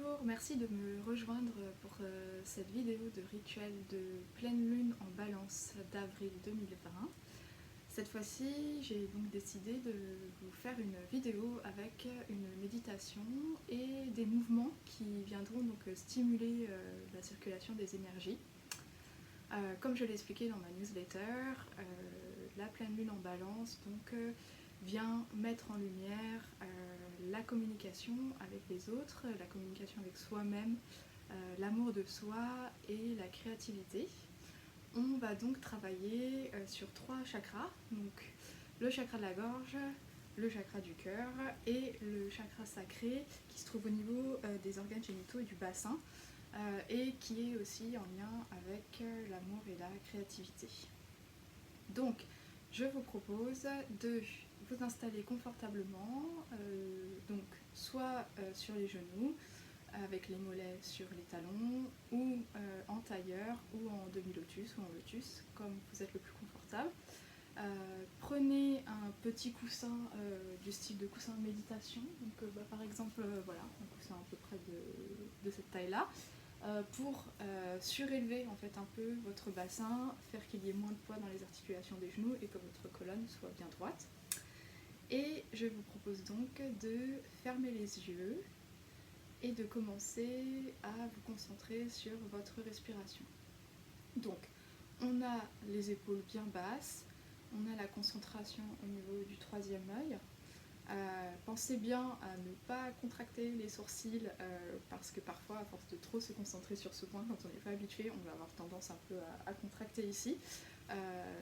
Bonjour, merci de me rejoindre pour cette vidéo de rituel de pleine lune en balance d'avril 2020. Cette fois-ci, j'ai donc décidé de vous faire une vidéo avec une méditation et des mouvements qui viendront donc stimuler la circulation des énergies. Comme je l'ai expliqué dans ma newsletter, la pleine lune en balance vient mettre en lumière la communication avec les autres, la communication avec soi-même, l'amour de soi et la créativité. On va donc travailler sur 3 chakras, donc le chakra de la gorge, le chakra du cœur et le chakra sacré qui se trouve au niveau des organes génitaux et du bassin et qui est aussi en lien avec l'amour et la créativité. Donc, je vous propose de vous installer confortablement, donc soit sur les genoux, avec les mollets sur les talons, ou en tailleur, ou en demi-lotus, ou en lotus, comme vous êtes le plus confortable. Prenez un petit coussin du style de coussin de méditation, donc par exemple, voilà, un coussin à peu près de cette taille-là, pour surélever en fait un peu votre bassin, faire qu'il y ait moins de poids dans les articulations des genoux et que votre colonne soit bien droite. Et je vous propose donc de fermer les yeux et de commencer à vous concentrer sur votre respiration. Donc, on a les épaules bien basses, on a la concentration au niveau du 3e œil. Pensez bien à ne pas contracter les sourcils parce que parfois, à force de trop se concentrer sur ce point, quand on n'est pas habitué, on va avoir tendance un peu à contracter ici.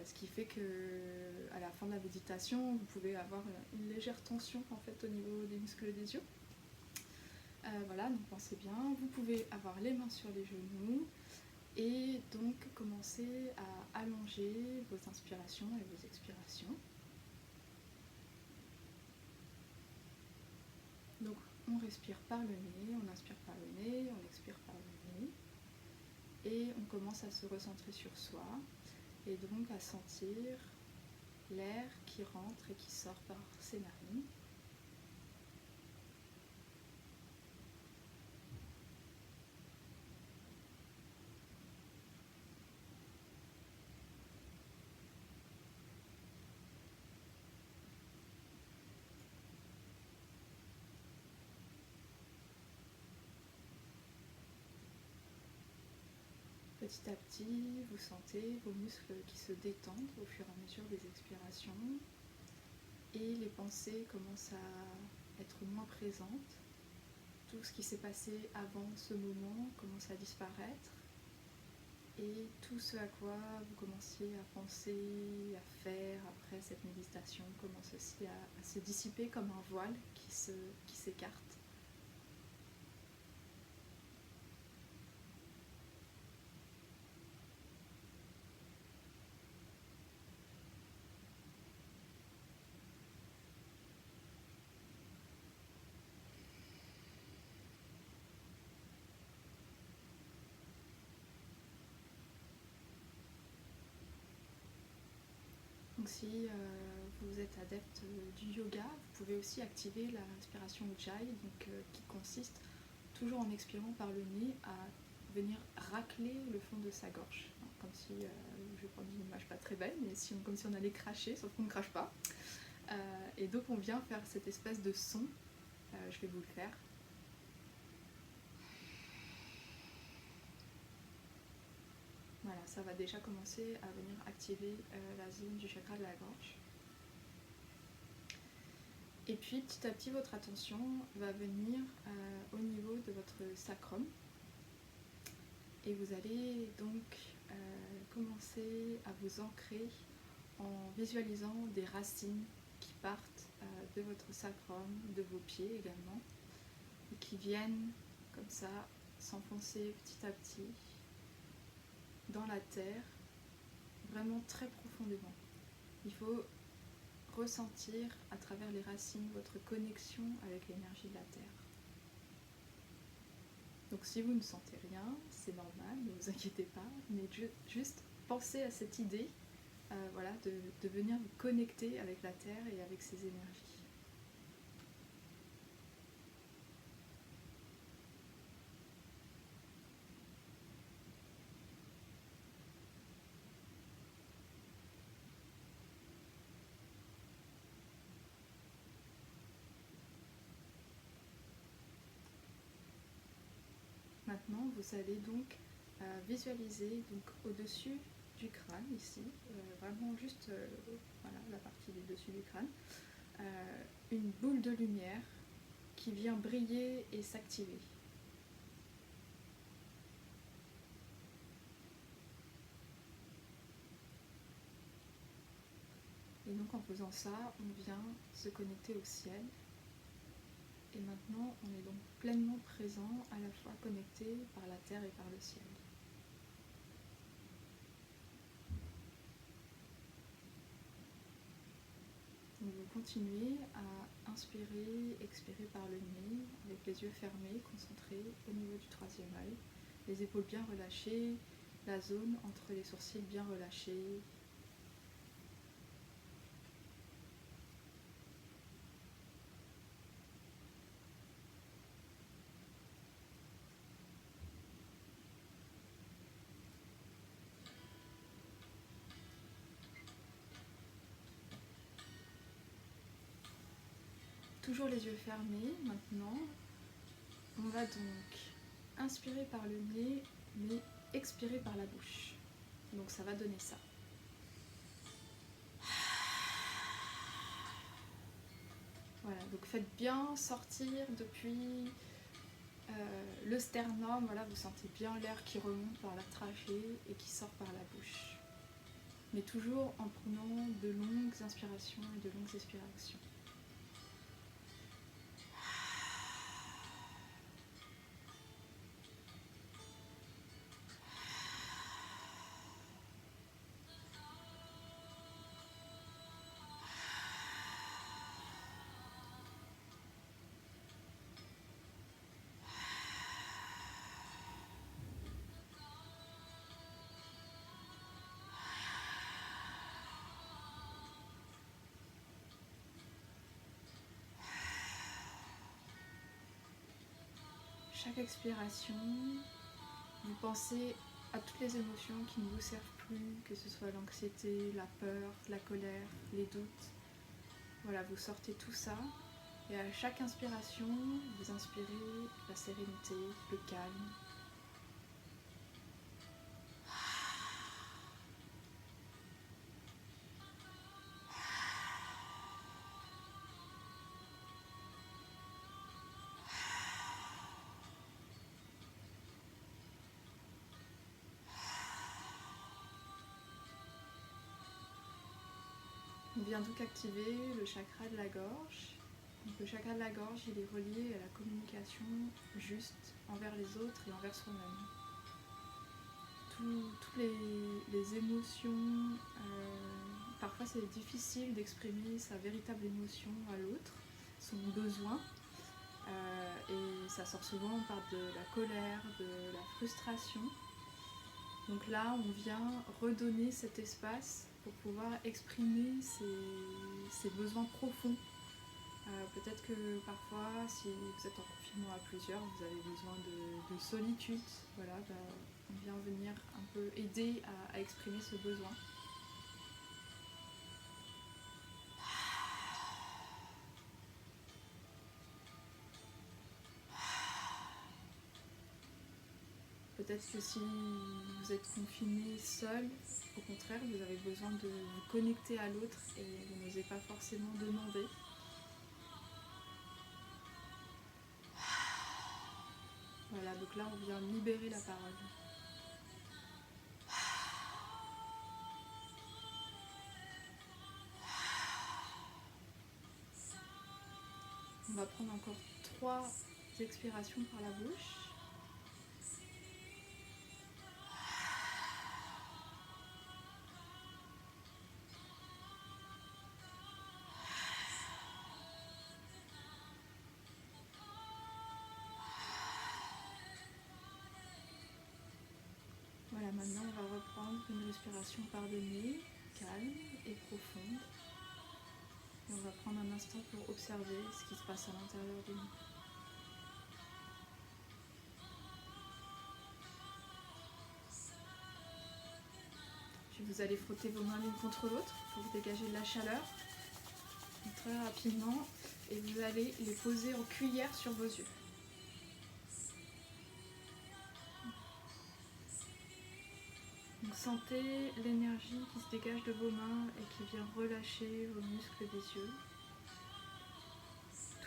Ce qui fait que à la fin de la méditation, vous pouvez avoir une légère tension en fait au niveau des muscles des yeux. Voilà, donc pensez bien. Vous pouvez avoir les mains sur les genoux et donc commencer à allonger vos inspirations et vos expirations. Donc on respire par le nez, on inspire par le nez, on expire par le nez et on commence à se recentrer sur soi et donc à sentir l'air qui rentre et qui sort par ses narines. Petit à petit, vous sentez vos muscles qui se détendent au fur et à mesure des expirations et les pensées commencent à être moins présentes. Tout ce qui s'est passé avant ce moment commence à disparaître et tout ce à quoi vous commenciez à penser, à faire après cette méditation commence aussi à se dissiper comme un voile qui s'écarte. Donc si vous êtes adepte du yoga, vous pouvez aussi activer la respiration Ujjayi, qui consiste, toujours en expirant par le nez, à venir racler le fond de sa gorge. Alors, comme si, je vais prendre une image pas très belle, mais comme si on allait cracher, sauf qu'on ne crache pas. Et donc on vient faire cette espèce de son, je vais vous le faire. Voilà, ça va déjà commencer à venir activer la zone du chakra de la gorge. Et puis petit à petit, votre attention va venir au niveau de votre sacrum. Et vous allez donc commencer à vous ancrer en visualisant des racines qui partent de votre sacrum, de vos pieds également, et qui viennent comme ça s'enfoncer petit à petit dans la terre, vraiment très profondément. Il faut ressentir à travers les racines votre connexion avec l'énergie de la terre. Donc si vous ne sentez rien, c'est normal, ne vous inquiétez pas, mais juste pensez à cette idée voilà, de venir vous connecter avec la terre et avec ses énergies. Maintenant, vous allez donc visualiser donc, au-dessus du crâne, ici, vraiment juste voilà, la partie du dessus du crâne, une boule de lumière qui vient briller et s'activer. Et donc en faisant ça, on vient se connecter au ciel. Et maintenant, on est donc pleinement présent, à la fois connecté par la terre et par le ciel. Donc vous continuez à inspirer, expirer par le nez, avec les yeux fermés, concentrés au niveau du troisième œil. Les épaules bien relâchées, la zone entre les sourcils bien relâchée. Toujours les yeux fermés maintenant. On va donc inspirer par le nez, mais expirer par la bouche. Donc ça va donner ça. Voilà, donc faites bien sortir depuis le sternum. Voilà, vous sentez bien l'air qui remonte par la trachée et qui sort par la bouche. Mais toujours en prenant de longues inspirations et de longues expirations. Chaque expiration, vous pensez à toutes les émotions qui ne vous servent plus, que ce soit l'anxiété, la peur, la colère, les doutes. Voilà, vous sortez tout ça et à chaque inspiration, vous inspirez la sérénité, le calme. On vient donc activer le chakra de la gorge. Donc le chakra de la gorge, il est relié à la communication juste envers les autres et envers soi-même. Toutes les émotions, parfois c'est difficile d'exprimer sa véritable émotion à l'autre, son besoin, et ça sort souvent par de la colère, de la frustration. Donc là, on vient redonner cet espace pour pouvoir exprimer ses besoins profonds. Peut-être que parfois, si vous êtes en confinement à plusieurs, vous avez besoin de solitude. Voilà, on vient venir un peu aider à exprimer ce besoin. Peut-être que si vous êtes confiné seul, au contraire, vous avez besoin de vous connecter à l'autre et vous n'osez pas forcément demander. Voilà, donc là on vient libérer la parole. On va prendre encore 3 expirations par la bouche. Voilà, maintenant on va reprendre une respiration par le nez, calme et profonde. Et on va prendre un instant pour observer ce qui se passe à l'intérieur de nous. Puis vous allez frotter vos mains l'une contre l'autre pour dégager de la chaleur. Très rapidement. Et vous allez les poser en cuillère sur vos yeux. Donc sentez l'énergie qui se dégage de vos mains et qui vient relâcher vos muscles des yeux.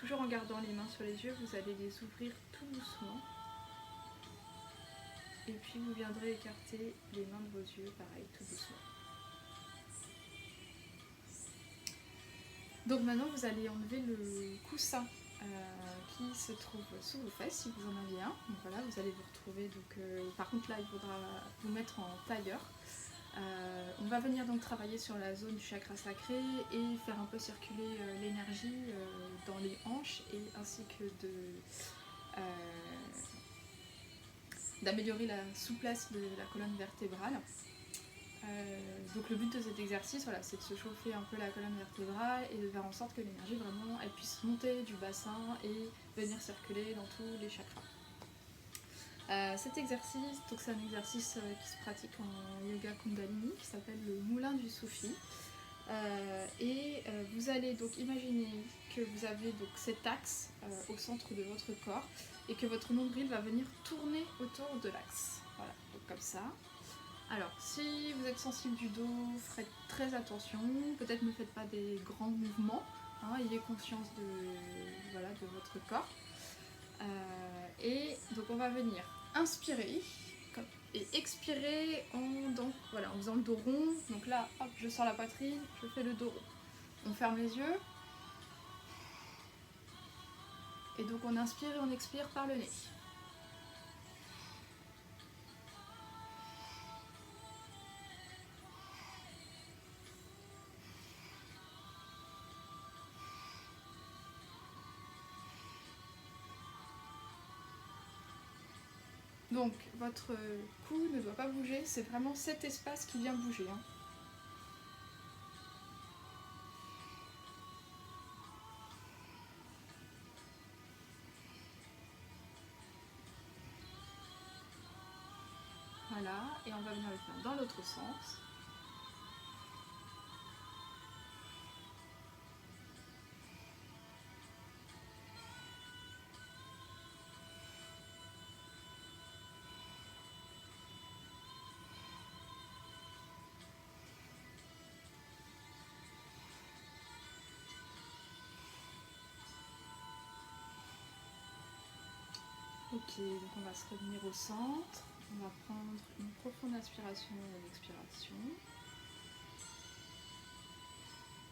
Toujours en gardant les mains sur les yeux, vous allez les ouvrir tout doucement. Et puis vous viendrez écarter les mains de vos yeux, pareil, tout doucement. Donc maintenant vous allez enlever le coussin qui se trouve sous vos fesses si vous en avez un. Donc voilà, vous allez vous retrouver. Par contre là il faudra vous mettre en tailleur. On va venir donc travailler sur la zone du chakra sacré et faire un peu circuler l'énergie dans les hanches et ainsi que d'améliorer la souplesse de la colonne vertébrale. Donc le but de cet exercice, voilà, c'est de se chauffer un peu la colonne vertébrale et de faire en sorte que l'énergie vraiment elle puisse monter du bassin et venir circuler dans tous les chakras. Cet exercice, donc c'est un exercice qui se pratique en yoga kundalini qui s'appelle le moulin du soufi. Vous allez donc imaginer que vous avez donc cet axe au centre de votre corps et que votre nombril va venir tourner autour de l'axe. Voilà, donc comme ça. Alors, si vous êtes sensible du dos, faites très attention. Peut-être ne faites pas des grands mouvements. Ayez conscience de votre corps. Et donc on va venir inspirer et expirer en faisant le dos rond. Donc là, hop, je sors la poitrine, je fais le dos rond. On ferme les yeux. Et donc on inspire et on expire par le nez. Donc votre cou ne doit pas bouger, c'est vraiment cet espace qui vient bouger. Voilà, et on va venir le faire dans l'autre sens. Ok, donc on va se revenir au centre. On va prendre une profonde inspiration et une expiration.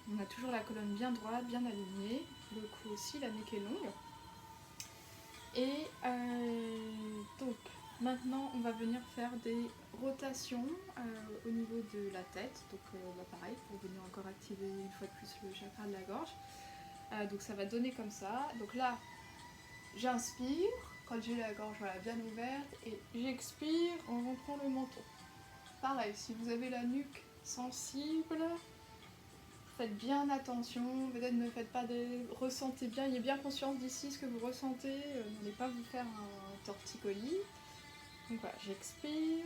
On a toujours la colonne bien droite, bien alignée. Le cou aussi, la nuque est longue. Et donc maintenant on va venir faire des rotations au niveau de la tête. Donc pareil, pour venir encore activer une fois de plus le chakra de la gorge. Donc ça va donner comme ça. Donc là, j'inspire quand j'ai la gorge bien ouverte et j'expire en rentrant le menton. Pareil, si vous avez la nuque sensible, faites bien attention, peut-être ne faites pas ressentez bien, ayez bien conscience d'ici ce que vous ressentez, n'allez pas vous faire un torticolis. Donc voilà, j'expire,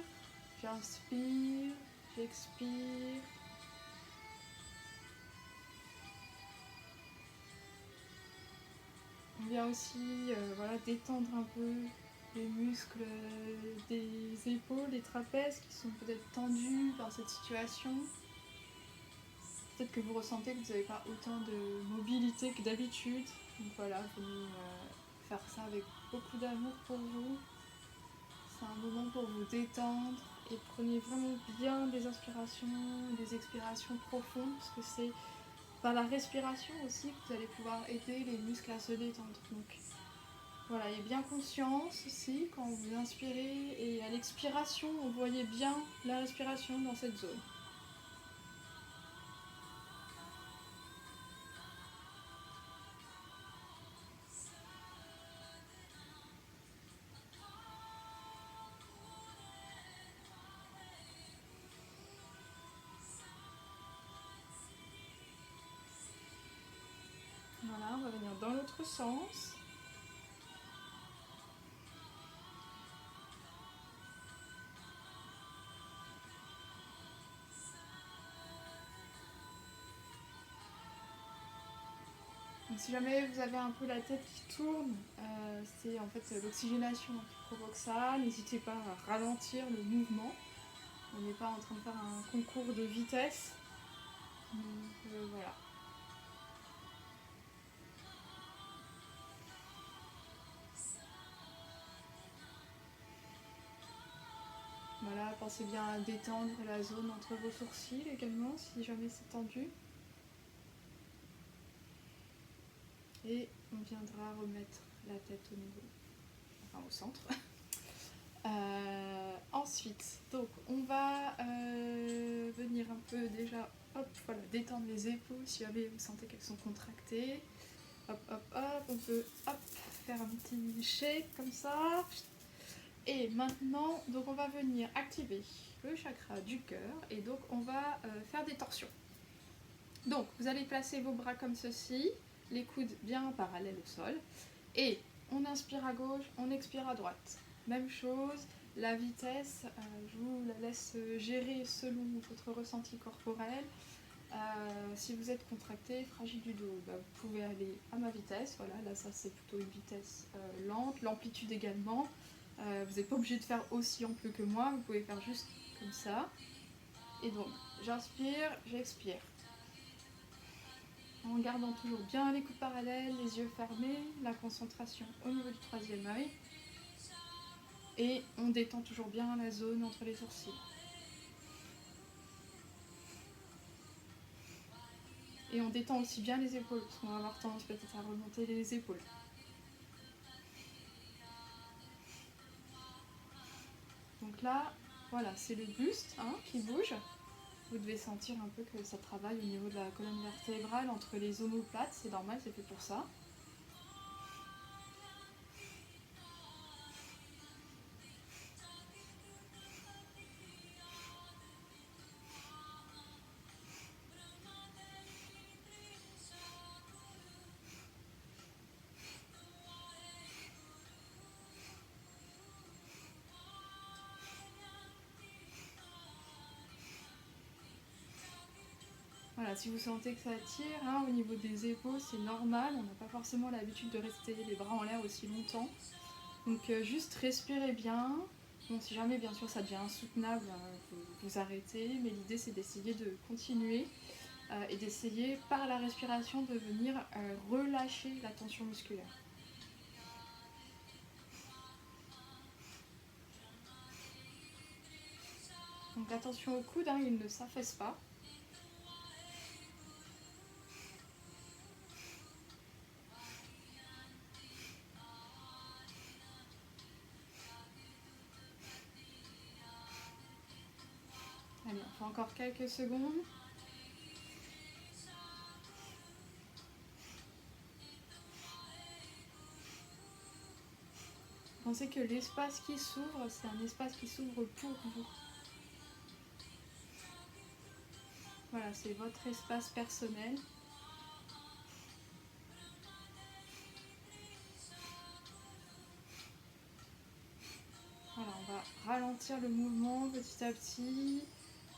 j'inspire, j'expire. On vient aussi détendre un peu les muscles des épaules, des trapèzes qui sont peut-être tendus par cette situation. Peut-être que vous ressentez que vous n'avez pas autant de mobilité que d'habitude. Donc voilà, venez faire ça avec beaucoup d'amour pour vous. C'est un moment pour vous détendre et prenez vraiment bien des inspirations et des expirations profondes parce que c'est par la respiration aussi que vous allez pouvoir aider les muscles à se détendre. Donc voilà, ayez bien conscience aussi quand vous inspirez et à l'expiration, vous voyez bien la respiration dans cette zone. Voilà, on va venir dans l'autre sens. Donc, si jamais vous avez un peu la tête qui tourne, c'est en fait l'oxygénation qui provoque ça. N'hésitez pas à ralentir le mouvement. On n'est pas en train de faire un concours de vitesse. Donc voilà. Voilà, pensez bien à détendre la zone entre vos sourcils également, si jamais c'est tendu. Et on viendra remettre la tête au niveau, enfin au centre. Ensuite, donc on va venir un peu déjà, hop, voilà, détendre les épaules si jamais vous sentez qu'elles sont contractées. Hop, hop, hop, on peut hop, faire un petit shake comme ça. Et maintenant, donc on va venir activer le chakra du cœur et donc on va faire des torsions. Donc vous allez placer vos bras comme ceci, les coudes bien parallèles au sol et on inspire à gauche, on expire à droite. Même chose, la vitesse, je vous la laisse gérer selon votre ressenti corporel. Si vous êtes contracté, fragile du dos, bah, vous pouvez aller à ma vitesse. Voilà, là ça c'est plutôt une vitesse lente, l'amplitude également. Vous n'êtes pas obligé de faire aussi ample que moi, vous pouvez faire juste comme ça. Et donc j'inspire, j'expire. En gardant toujours bien les coudes parallèles, les yeux fermés, la concentration au niveau du troisième œil. Et on détend toujours bien la zone entre les sourcils. Et on détend aussi bien les épaules, parce qu'on va avoir tendance peut-être à remonter les épaules. Donc là, voilà, c'est le buste qui bouge. Vous devez sentir un peu que ça travaille au niveau de la colonne vertébrale entre les omoplates, c'est normal, c'est fait pour ça. Voilà, si vous sentez que ça tire, au niveau des épaules, c'est normal, on n'a pas forcément l'habitude de rester les bras en l'air aussi longtemps. Donc juste respirez bien. Bon, si jamais bien sûr ça devient insoutenable, vous arrêtez, mais l'idée c'est d'essayer de continuer et d'essayer par la respiration de venir relâcher la tension musculaire. Donc attention au coude, il ne s'affaisse pas. Allez, on fait encore quelques secondes. Pensez que l'espace qui s'ouvre, c'est un espace qui s'ouvre pour vous. Voilà, c'est votre espace personnel. Voilà, on va ralentir le mouvement petit à petit,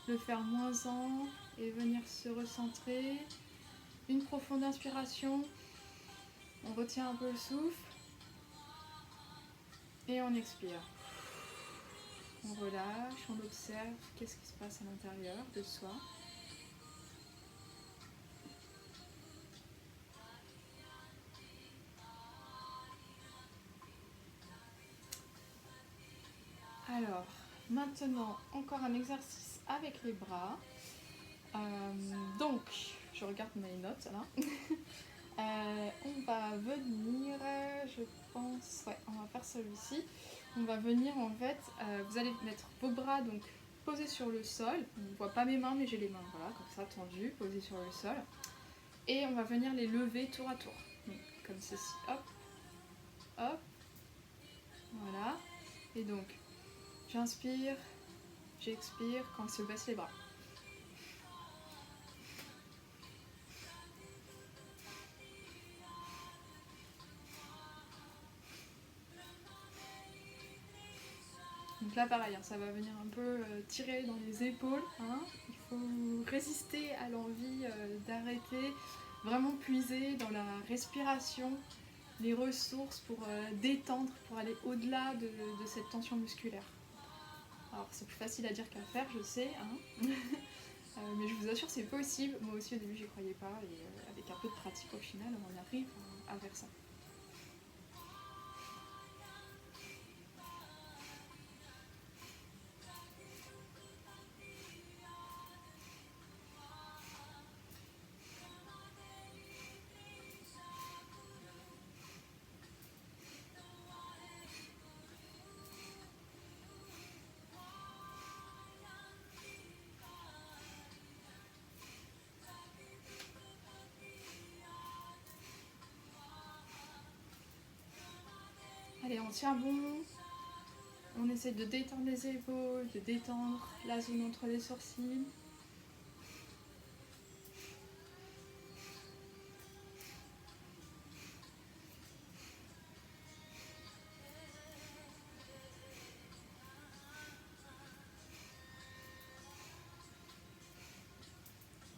le faire moins ample et venir se recentrer. Une profonde inspiration, on retient un peu le souffle et on expire. On relâche, on observe qu'est-ce qui se passe à l'intérieur de soi. Alors, maintenant, encore un exercice avec les bras. Donc, je regarde mes notes là. On va venir, je pense, on va faire celui-ci. On va venir en fait, vous allez mettre vos bras donc posés sur le sol. On ne voit pas mes mains, mais j'ai les mains, voilà, comme ça tendues, posées sur le sol. Et on va venir les lever tour à tour. Donc, comme ceci, hop, hop, voilà. Et donc, j'inspire, j'expire quand se baissent les bras. Donc là pareil, ça va venir un peu tirer dans les épaules. Il faut résister à l'envie d'arrêter, vraiment puiser dans la respiration, les ressources pour détendre, pour aller au-delà de cette tension musculaire. Alors c'est plus facile à dire qu'à faire, je sais, hein. Mais je vous assure c'est possible. Moi aussi au début j'y croyais pas et avec un peu de pratique au final on arrive à faire ça. Allez, on tient bon. On essaie de détendre les épaules, de détendre la zone entre les sourcils.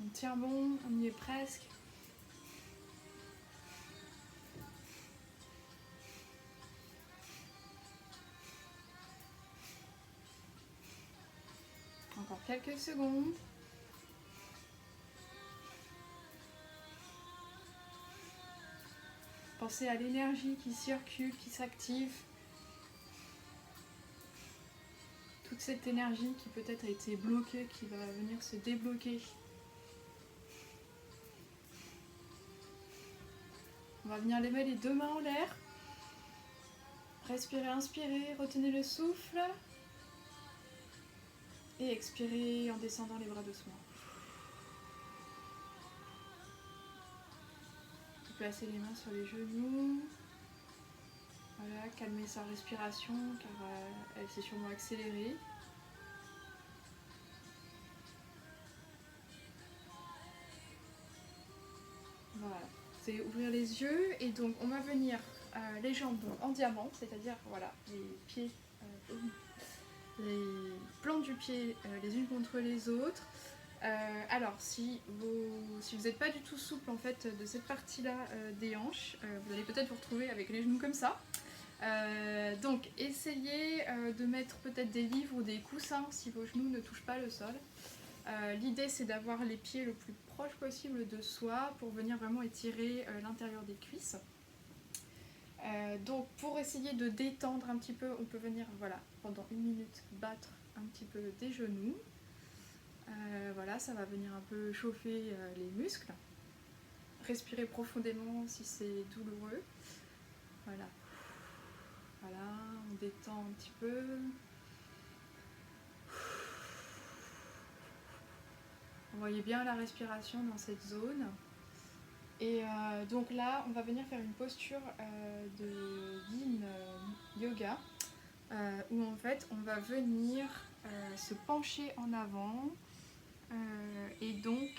On tient bon, on y est presque. Encore quelques secondes. Pensez à l'énergie qui circule, qui s'active. Toute cette énergie qui peut-être a été bloquée, qui va venir se débloquer. On va venir lever les deux mains en l'air. Respirez, inspirez, retenez le souffle. Et expirez en descendant les bras doucement. Placez les mains sur les genoux. Voilà, calmez sa respiration car elle s'est sûrement accélérée. Voilà, vous allez ouvrir les yeux et donc on va venir les jambes en diamant, c'est-à-dire voilà, les pieds, les plantes du pied les unes contre les autres. Alors si vous n'êtes pas du tout souple en fait de cette partie-là des hanches, vous allez peut-être vous retrouver avec les genoux comme ça. Donc essayez de mettre peut-être des livres ou des coussins si vos genoux ne touchent pas le sol. L'idée c'est d'avoir les pieds le plus proche possible de soi pour venir vraiment étirer l'intérieur des cuisses. Donc pour essayer de détendre un petit peu, on peut venir voilà, pendant 1 minute battre un petit peu des genoux. Voilà, ça va venir un peu chauffer les muscles. Respirez profondément si c'est douloureux. Voilà. Voilà, on détend un petit peu. Vous voyez bien la respiration dans cette zone. Et donc là, on va venir faire une posture de yin yoga où en fait on va venir se pencher en avant et donc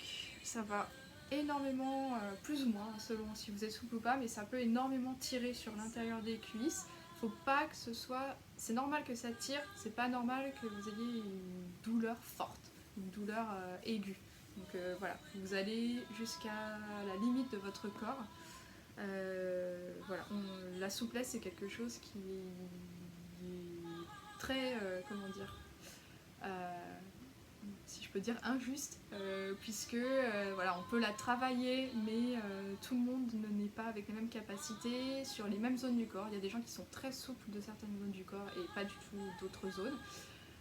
ça va énormément, plus ou moins selon si vous êtes souple ou pas, mais ça peut énormément tirer sur l'intérieur des cuisses. Faut pas que ce soit, c'est normal que ça tire, c'est pas normal que vous ayez une douleur forte, une douleur aiguë. Donc voilà, vous allez jusqu'à la limite de votre corps. Voilà, la souplesse c'est quelque chose qui est très, comment dire, si je peux dire injuste, puisque voilà, on peut la travailler, mais tout le monde n'est pas avec les mêmes capacités sur les mêmes zones du corps. Il y a des gens qui sont très souples de certaines zones du corps et pas du tout d'autres zones.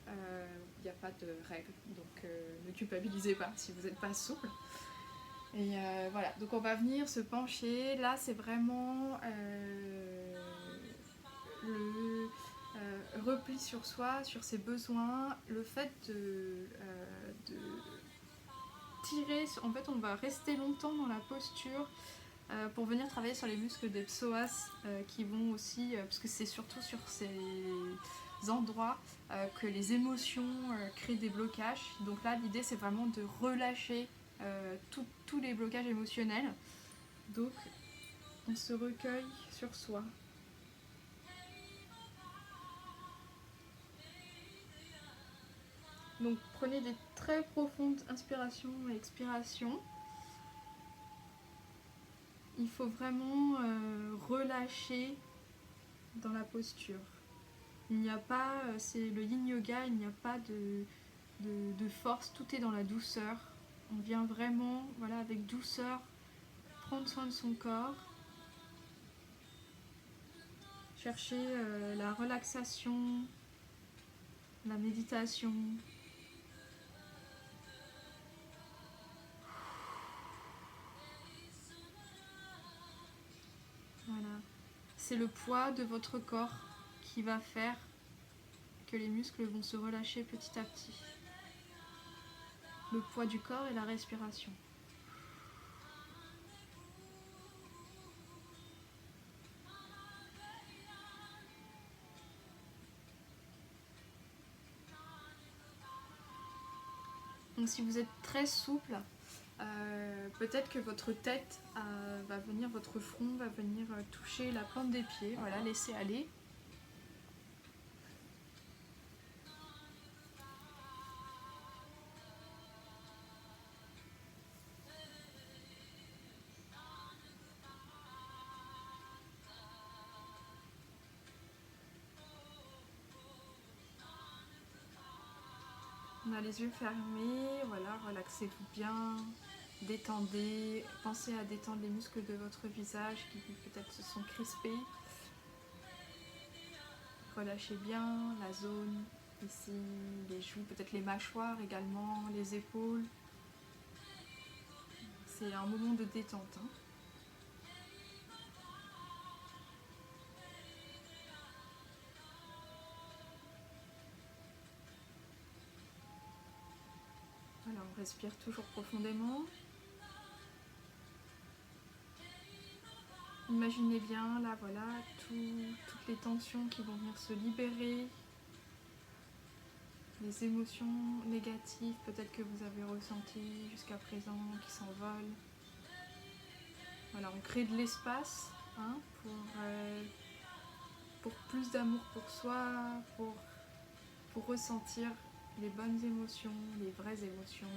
Il n'y a pas de règle, donc ne culpabilisez pas si vous n'êtes pas souple. Et voilà, donc on va venir se pencher. Là, c'est vraiment le repli sur soi, sur ses besoins, le fait de tirer. En fait, on va rester longtemps dans la posture pour venir travailler sur les muscles des psoas qui vont aussi, parce que c'est surtout sur ces endroits que les émotions créent des blocages. Donc là, l'idée, c'est vraiment de relâcher tous les blocages émotionnels. Donc, on se recueille sur soi. Donc, prenez des très profondes inspirations et expirations. Il faut vraiment relâcher dans la posture. Il n'y a pas, c'est le yin yoga, il n'y a pas de force, tout est dans la douceur. On vient vraiment, voilà, avec douceur, prendre soin de son corps, chercher la relaxation, la méditation. Voilà. C'est le poids de votre corps qui va faire que les muscles vont se relâcher petit à petit. Le poids du corps et la respiration. Donc si vous êtes très souple, peut-être que votre tête va venir, votre front va venir toucher la plante des pieds. Voilà, laissez aller. On a les yeux fermés, voilà, relaxez-vous bien, détendez, pensez à détendre les muscles de votre visage qui peut-être se sont crispés. Relâchez bien la zone ici, les joues, peut-être les mâchoires également, les épaules. C'est un moment de détente. Voilà, on respire toujours profondément. Imaginez bien, là, voilà, toutes les tensions qui vont venir se libérer, les émotions négatives peut-être que vous avez ressenties jusqu'à présent qui s'envolent. Voilà, on crée de l'espace pour plus d'amour pour soi, pour ressentir les bonnes émotions, les vraies émotions,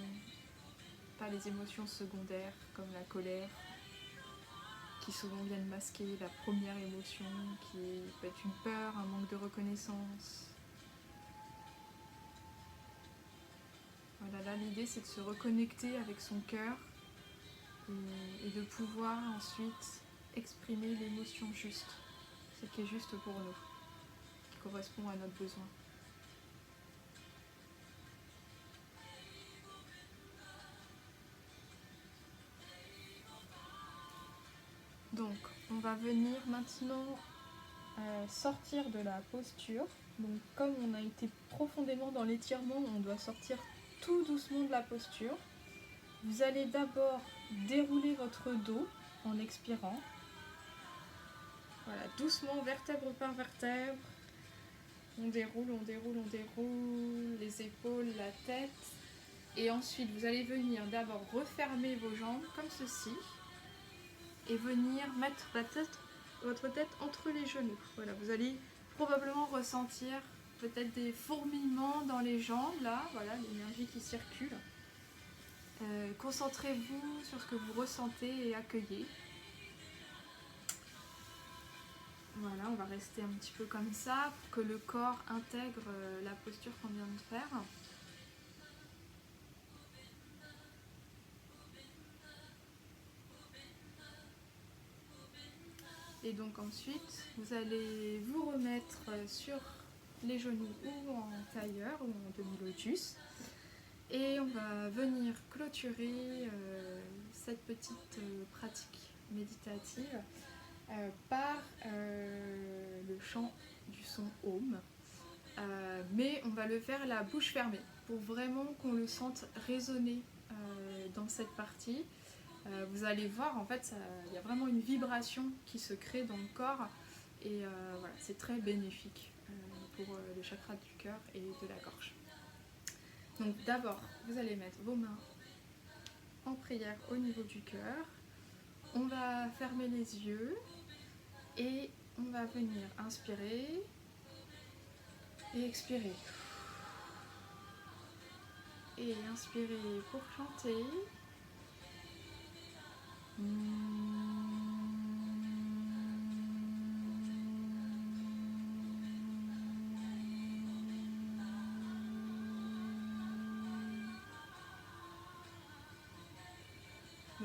pas les émotions secondaires comme la colère, qui souvent viennent masquer la première émotion, qui peut être une peur, un manque de reconnaissance. Voilà, là l'idée c'est de se reconnecter avec son cœur et de pouvoir ensuite exprimer l'émotion juste, ce qui est juste pour nous, qui correspond à notre besoin. Donc, on va venir maintenant sortir de la posture. Donc, comme on a été profondément dans l'étirement, on doit sortir tout doucement de la posture. Vous allez d'abord dérouler votre dos en expirant. Voilà, doucement, vertèbre par vertèbre. On déroule, on déroule, on déroule les épaules, la tête. Et ensuite, vous allez venir d'abord refermer vos jambes comme ceci. Et venir mettre votre tête entre les genoux. Voilà, vous allez probablement ressentir peut-être des fourmillements dans les jambes, là, voilà, l'énergie qui circule. Concentrez-vous sur ce que vous ressentez et accueillez. Voilà, on va rester un petit peu comme ça pour que le corps intègre la posture qu'on vient de faire. Et donc ensuite, vous allez vous remettre sur les genoux ou en tailleur ou en demi-lotus. Et on va venir clôturer cette petite pratique méditative par le chant du son Om. Mais on va le faire la bouche fermée pour vraiment qu'on le sente résonner dans cette partie. Vous allez voir, en fait, il y a vraiment une vibration qui se crée dans le corps et voilà, c'est très bénéfique pour le chakra du cœur et de la gorge. Donc d'abord, vous allez mettre vos mains en prière au niveau du cœur. On va fermer les yeux et on va venir inspirer et expirer. Et inspirer pour chanter.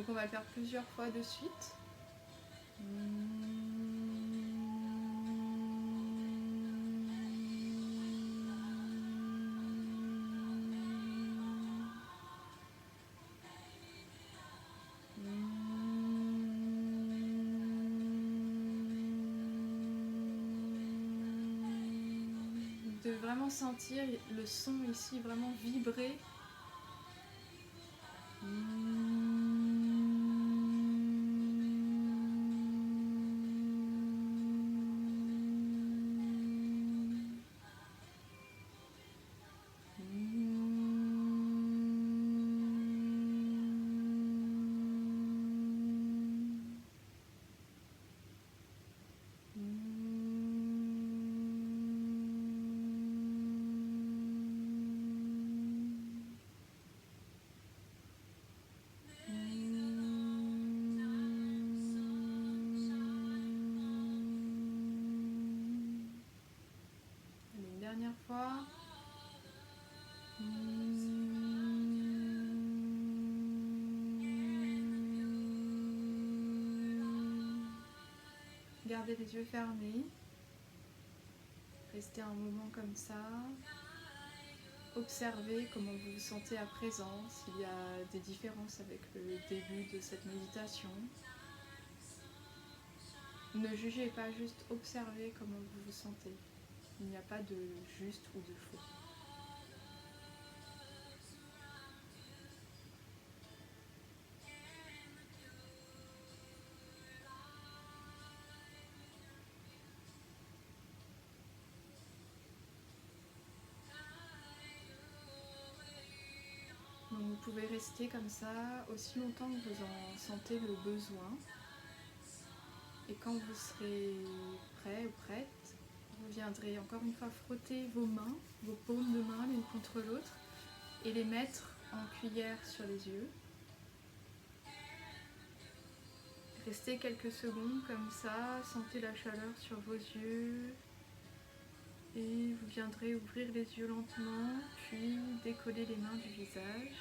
Donc on va le faire plusieurs fois de suite. De vraiment sentir le son ici vraiment vibrer. Dernière fois. Gardez les yeux fermés. Restez un moment comme ça. Observez comment vous vous sentez à présent, s'il y a des différences avec le début de cette méditation. Ne jugez pas, juste observez comment vous vous sentez. Il n'y a pas de juste ou de faux. Donc vous pouvez rester comme ça aussi longtemps que vous en sentez le besoin. Et quand vous serez prêt ou prête, vous viendrez encore une fois frotter vos mains, vos paumes de main l'une contre l'autre et les mettre en cuillère sur les yeux. Restez quelques secondes comme ça, sentez la chaleur sur vos yeux et vous viendrez ouvrir les yeux lentement, puis décoller les mains du visage.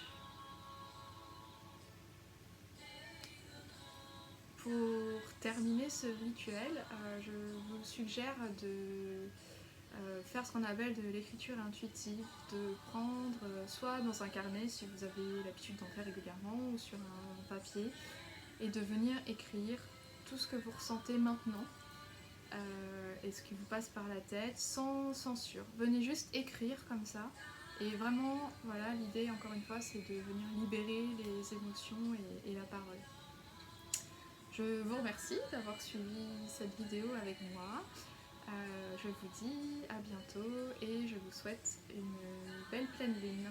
Pour terminer ce rituel, je vous suggère de faire ce qu'on appelle de l'écriture intuitive, de prendre soit dans un carnet si vous avez l'habitude d'en faire régulièrement ou sur un papier et de venir écrire tout ce que vous ressentez maintenant et ce qui vous passe par la tête sans censure. Venez juste écrire comme ça et vraiment voilà, l'idée encore une fois c'est de venir libérer les émotions et la parole. Je vous remercie d'avoir suivi cette vidéo avec moi. Je vous dis à bientôt et je vous souhaite une belle pleine lune.